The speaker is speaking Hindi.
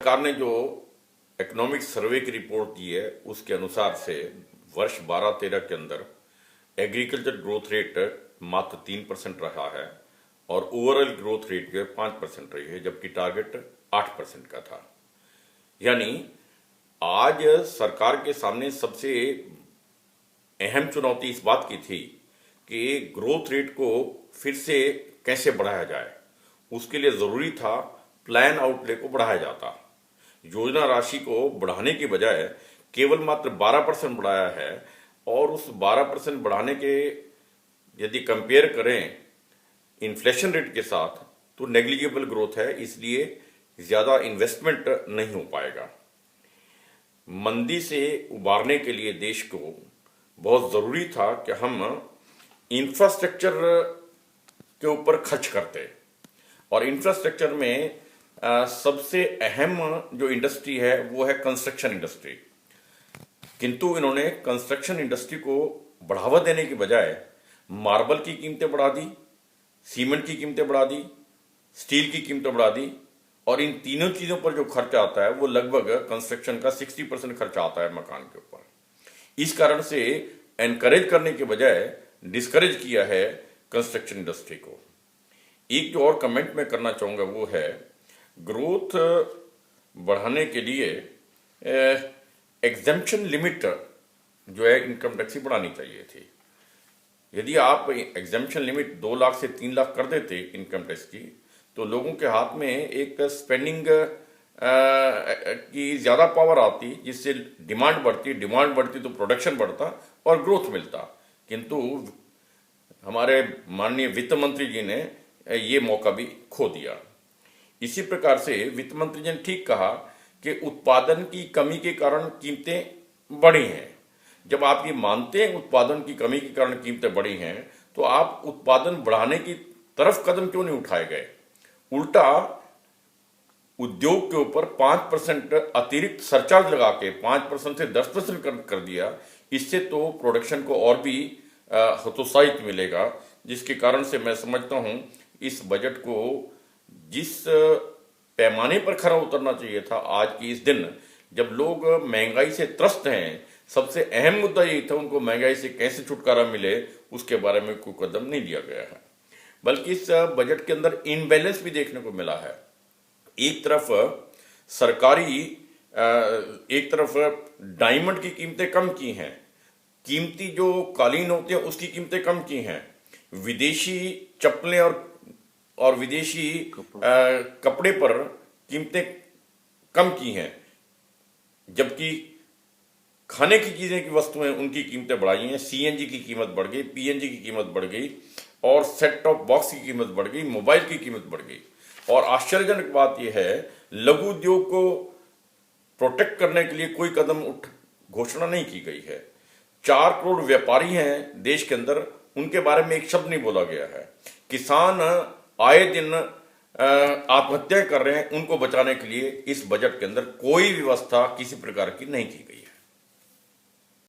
सरकार ने जो इकोनॉमिक सर्वे की रिपोर्ट दी है उसके अनुसार से वर्ष 12-13 के अंदर एग्रीकल्चर ग्रोथ रेट मात्र 3% रहा है और ओवरऑल ग्रोथ रेट जो है 5% रही है, जबकि टारगेट 8% का था। यानी आज सरकार के सामने सबसे अहम चुनौती इस बात की थी कि ग्रोथ रेट को फिर से कैसे बढ़ाया जाए। उसके लिए जरूरी था प्लान आउटले को बढ़ाया जाता। योजना राशि को बढ़ाने की बजाय केवल मात्र 12% बढ़ाया है और उस 12% बढ़ाने के यदि कंपेयर करें इन्फ्लेशन रेट के साथ तो नेग्लिजिबल ग्रोथ है, इसलिए ज्यादा इन्वेस्टमेंट नहीं हो पाएगा। मंदी से उबारने के लिए देश को बहुत जरूरी था कि हम इंफ्रास्ट्रक्चर के ऊपर खर्च करते और इंफ्रास्ट्रक्चर में सबसे अहम जो इंडस्ट्री है वो है कंस्ट्रक्शन इंडस्ट्री। किंतु इन्होंने कंस्ट्रक्शन इंडस्ट्री को बढ़ावा देने की बजाय मार्बल की कीमतें बढ़ा दी, सीमेंट की कीमतें बढ़ा दी, स्टील की कीमतें बढ़ा दी और इन तीनों चीजों पर जो खर्चा आता है वो लगभग कंस्ट्रक्शन का 60% खर्चा आता है मकान के ऊपर। इस कारण से एनकरेज करने के बजाय डिस्करेज किया है कंस्ट्रक्शन इंडस्ट्री को। एक जो और कमेंट मैं करना चाहूंगा वो है ग्रोथ बढ़ाने के लिए एग्जेम्पशन लिमिट जो है इनकम टैक्स की बढ़ानी चाहिए थी। यदि आप एग्जेम्पशन लिमिट 2 लाख से 3 लाख कर देते इनकम टैक्स की तो लोगों के हाथ में एक स्पेंडिंग की ज्यादा पावर आती, जिससे डिमांड बढ़ती तो प्रोडक्शन बढ़ता और ग्रोथ मिलता। किंतु हमारे माननीय वित्त मंत्री जी ने ये मौका भी खो दिया। इसी प्रकार से वित्त मंत्री जी ने ठीक कहा कि उत्पादन की कमी के कारण कीमतें बढ़ी हैं। जब आप ये मानते हैं उत्पादन की कमी के कारण कीमतें बढ़ी हैं तो आप उत्पादन बढ़ाने की तरफ कदम क्यों नहीं उठाए गए? उल्टा उद्योग के ऊपर 5% अतिरिक्त सरचार्ज लगा के 5% से 10% कर दिया। इससे तो प्रोडक्शन को और भी हतोत्साहित मिलेगा, जिसके कारण से मैं समझता हूं इस बजट को जिस पैमाने पर खरा उतरना चाहिए था आज की इस दिन जब लोग महंगाई से त्रस्त हैं, सबसे अहम मुद्दा यही था उनको महंगाई से कैसे छुटकारा मिले, उसके बारे में कोई कदम नहीं लिया गया है। बल्कि इस बजट के अंदर इनबैलेंस भी देखने को मिला है। एक तरफ डायमंड की कीमतें कम की हैं, कीमती जो कालीन होते हैं उसकी कीमतें कम की हैं, विदेशी चप्पलें और विदेशी कपड़े पर कीमतें कम की हैं, जबकि खाने की चीजें की वस्तुएं उनकी कीमतें बढ़ाई हैं। सीएनजी की कीमत बढ़ गई, पीएनजी की कीमत बढ़ गई और सेट टॉप बॉक्स की कीमत बढ़ गई, मोबाइल की कीमत बढ़ गई। और आश्चर्यजनक बात यह है लघु उद्योग को प्रोटेक्ट करने के लिए कोई कदम घोषणा नहीं की गई है। 4 करोड़ व्यापारी हैं देश के अंदर, उनके बारे में एक शब्द नहीं बोला गया है। किसान आए दिन आत्महत्या कर रहे हैं, उनको बचाने के लिए इस बजट के अंदर कोई व्यवस्था किसी प्रकार की नहीं की गई।